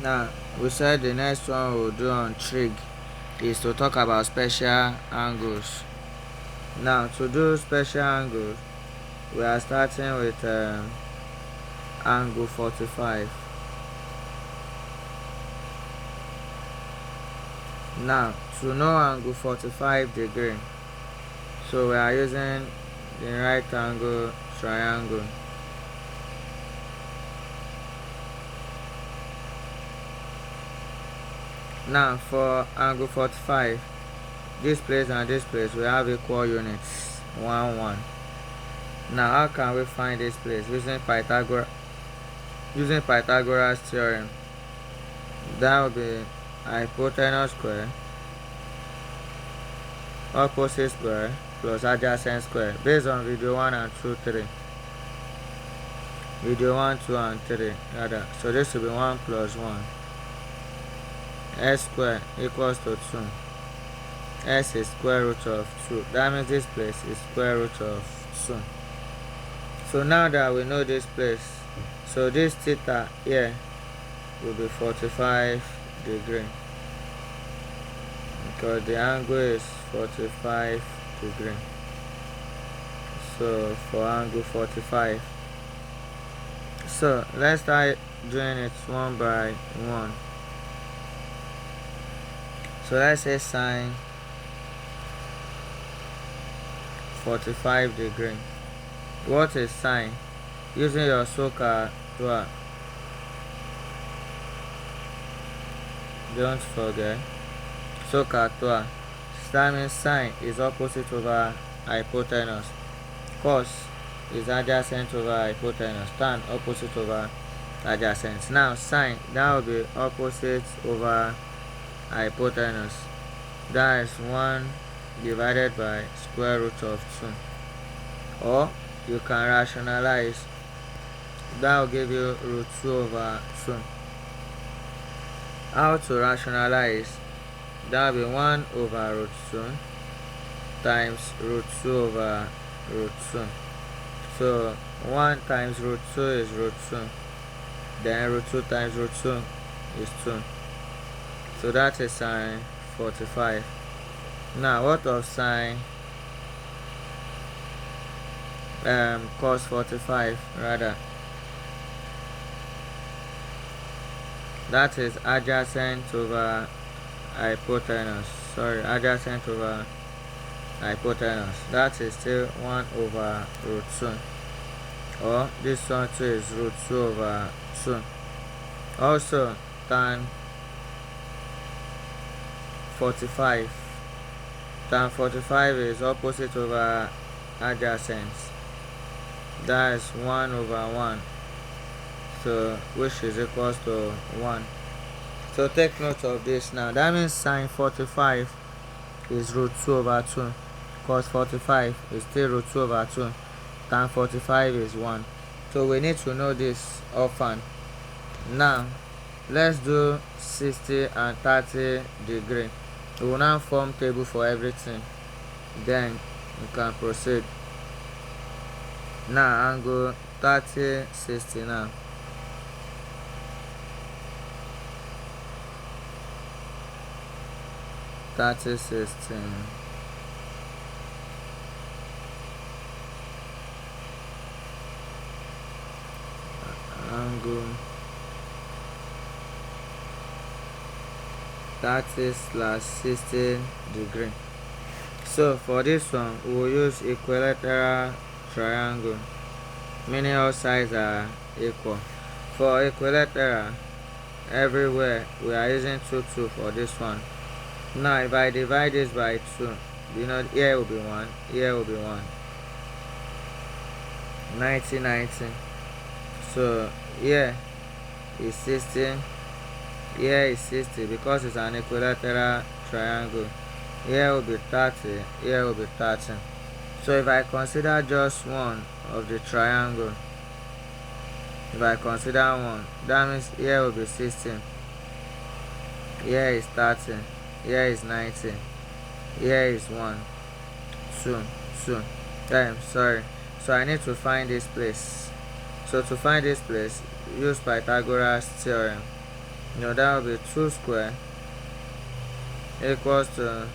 Now, we said the next one we'll do on trig is to talk about special angles. Now, to do special angles, we are starting with angle 45. Now, to know angle 45 degree, so we are using the right angle triangle. Now, for angle 45, this place and this place, we have equal units, 1, 1. Now, how can we find this place? Using Pythagoras theorem. That will be hypotenuse square, opposite square, plus adjacent square, based on video 1 and 2, 3. Video 1, 2, and 3, rather. So this will be 1 plus 1. S square equals to 2. S is square root of 2. That means this place is square root of 2. So now that we know this place, so this theta here will be 45 degree, because the angle is 45 degree. So for angle 45, so let's start doing it one by one. So let's say sine 45 degree. What is sine? Using your SOHCAHTOA, don't forget SOHCAHTOA. That means sine is opposite over hypotenuse, cos is adjacent over hypotenuse, tan opposite over adjacent. Now sine, that will be opposite over hypotenuse. That is 1 divided by square root of 2. Or you can rationalize. That will give you root 2 over 2. How to rationalize? That will be 1 over root 2 times root 2 over root 2. So 1 times root 2 is root 2. Then root 2 times root 2 is 2. So that is sine 45. Now what of sine cos 45 rather? That is adjacent over hypotenuse. Adjacent over hypotenuse. That is still 1 over root 2. Or this one too is root 2 over 2. Also tan 45. Tan 45 is opposite over adjacent. That is 1 over 1. So which is equals to 1. So take note of this now. That means sine 45 is root 2 over 2. Cos 45 is still root 2 over 2. Tan 45 is 1. So we need to know this often. Now let's do 60 and 30 degree. We will now form table for everything. Then you can proceed. Now angle 30, 60 now. Angle 30/60 degree. So for this one we will use equilateral triangle, meaning all sides are equal. For equilateral, everywhere we are using 2 2 for this one. Now if I divide this by 2, here will be 1, here will be 1. 90 90. So here is 60, here is 60, because it's an equilateral triangle. Here will be 30, here will be 30. So if I consider just one of the triangle, if I consider one, that means here will be 60, here is 30, here is 90, here is 1, 2, 2. So I need to find this place. So to find this place, use Pythagoras theorem. that will be 2 square equals to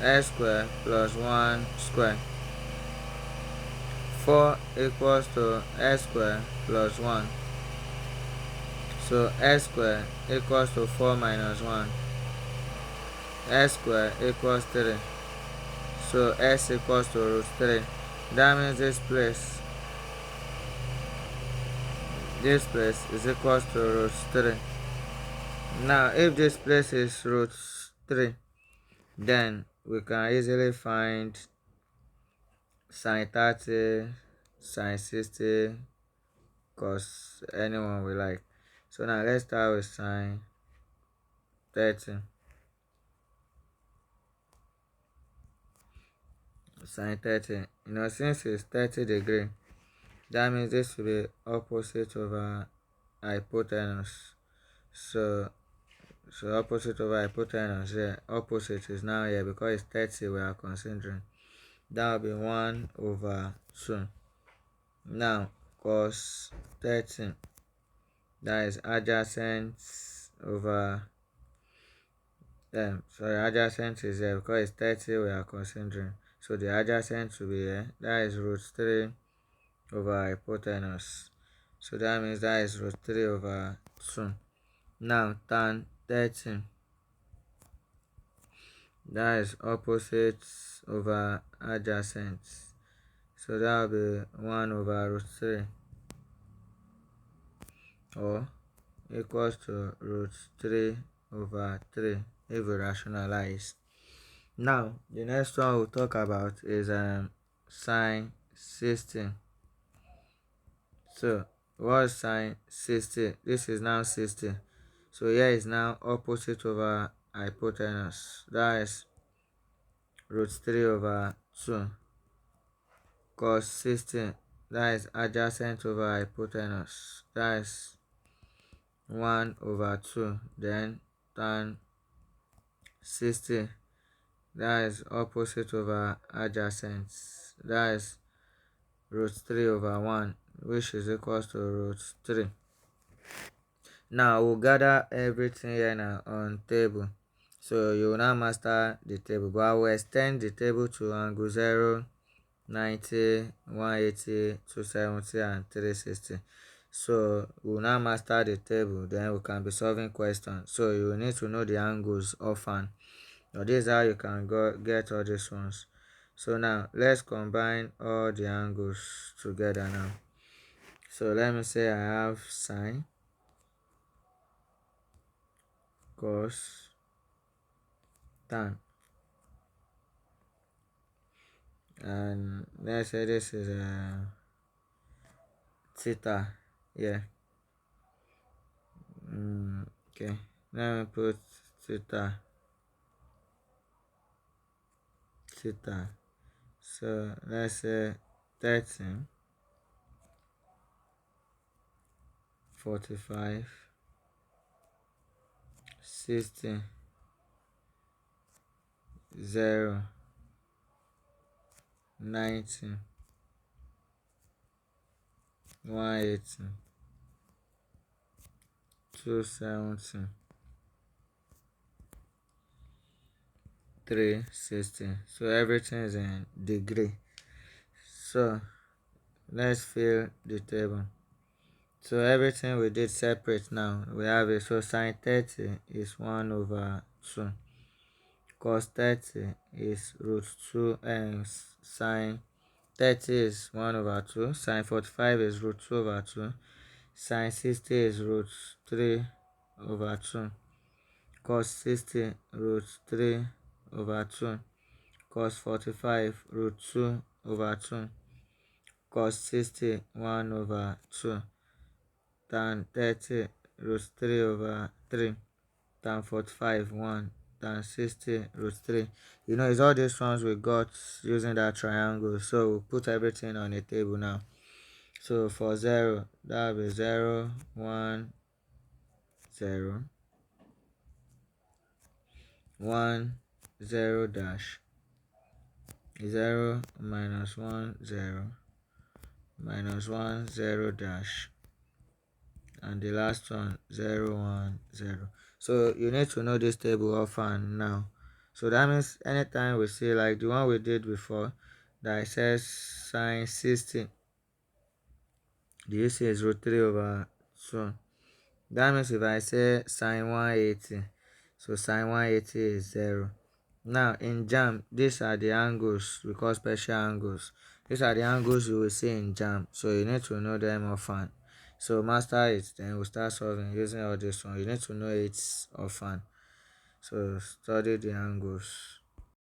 x square plus 1 square. 4 equals to x square plus 1. So x square equals to 4 minus 1. X square equals 3. So x equals to root 3. That means this place is equals to root 3. Now if this place is root 3, then we can easily find sine 30, sine 60, cos anyone we like. So now let's start with sine 30. Sine 30. Since it's 30 degree, that means this will be opposite over hypotenuse. So opposite over hypotenuse here. Opposite is now here because it's 30 we are considering. That will be 1 over 2. Now cos 30, that is adjacent over adjacent is here because it's 30 we are considering. So the adjacent will be here. That is root 3 over hypotenuse. So that means that is root 3 over 2. Now tan 30, that is opposite over adjacent. So that will be 1 over root 3 or equals to root 3 over 3 if we rationalize. Now the next one we'll talk about is sine 60. So what's sine 60? This is now 60. So here is now opposite over hypotenuse. That is root 3 over 2. Cos 60, that is adjacent over hypotenuse. That is 1 over 2. Then tan 60, that is opposite over adjacent. That is root 3 over 1, which is equals to root 3. Now we'll gather everything here now on table. So you will now master the table, but I will extend the table to angle 0, 90, 180, 270 and 360. So we'll now master the table, then we can be solving questions. So you will need to know the angles often. Now this is how you can get all these ones. So now let's combine all the angles together now. So let me say I have sine, cos, tan, and let's say this is theta. Yeah. Okay. Let me put theta. So let's say 13, 45, 60, 0, 90, 180, 270, 360. So everything is in degree. So let's fill the table. So everything we did separate now. We have it. So sine 30 is 1 over 2. Cos 30 is root 2 and sine 30 is 1 over 2. Sine 45 is root 2 over 2. Sine 60 is root 3 over 2. Cos 60 root 3 over 2. Cos 45 root 2 over 2. Cos 60 1 over 2. Tan 30 root 3 over 3. Tan 45 1. Tan 60 root 3. It's all these ones we got using that triangle. So we'll put everything on a table now. So for 0, that will be 0, 1, 0, 1, 0 dash, 0 minus 1, 0, minus 1, 0 dash, and the last one 0 1 0. So you need to know this table offhand now. So that means anytime we see like the one we did before that it says sine 60, the AC is root 3 over 2. That means if I say sine 180, so sine 180 is 0. Now in jam, these are the angles we call special angles. These are the angles you will see in jam, so you need to know them offhand. So master it, then we'll start solving using all this one. You need to know it offhand. So study the angles.